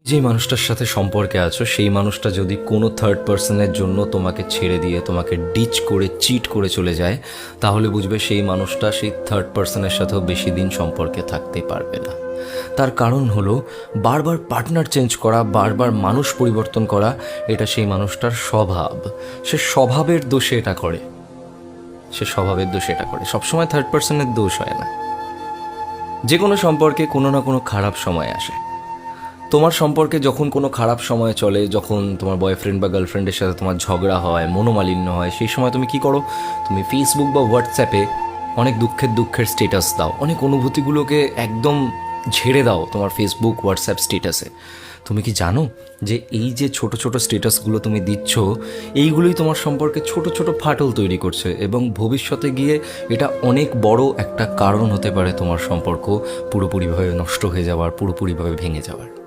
যে মানুষটার সাথে সম্পর্কে আছো সেই মানুষটা যদি কোনো থার্ড পার্সনের জন্য তোমাকে ছেড়ে দিয়ে তোমাকে ডিচ করে চিট করে চলে যায়, তাহলে বুঝবে সেই মানুষটা সেই থার্ড পার্সনের সাথেও বেশি দিন সম্পর্কে থাকতে পারবে না। তার কারণ হলো বারবার পার্টনার চেঞ্জ করা, বারবার মানুষ পরিবর্তন করা, এটা সেই মানুষটার স্বভাব। সে স্বভাবের দোষে এটা করে, সবসময় থার্ড পার্সনের দোষ হয় না। যে কোনো সম্পর্কে কোনো না কোনো খারাপ সময় আসে। তোমার সম্পর্কে যখন কোনো খারাপ সময় চলে, যখন তোমার বয়ফ্রেন্ড বা গার্লফ্রেন্ডের সাথে তোমার ঝগড়া হয়, মনোমালিন্য হয়, সেই সময় তুমি কি করো? তুমি ফেসবুক বা হোয়াটসঅ্যাপে অনেক দুঃখের স্টেটাস দাও, অনেক অনুভূতিগুলোকে একদম ঝেড়ে দাও তোমার ফেসবুক হোয়াটসঅ্যাপ স্টেটাসে। তুমি কি জানো যে এই যে ছোট ছোট স্টেটাসগুলো তুমি দিচ্ছ, এইগুলোই তোমার সম্পর্কে ছোট ছোট ফাটল তৈরি করছে, এবং ভবিষ্যতে গিয়ে এটা অনেক বড় একটা কারণ হতে পারে তোমার সম্পর্ক পুরোপুরিভাবে নষ্ট হয়ে যাওয়ার, পুরোপুরিভাবে ভেঙে যাওয়ার।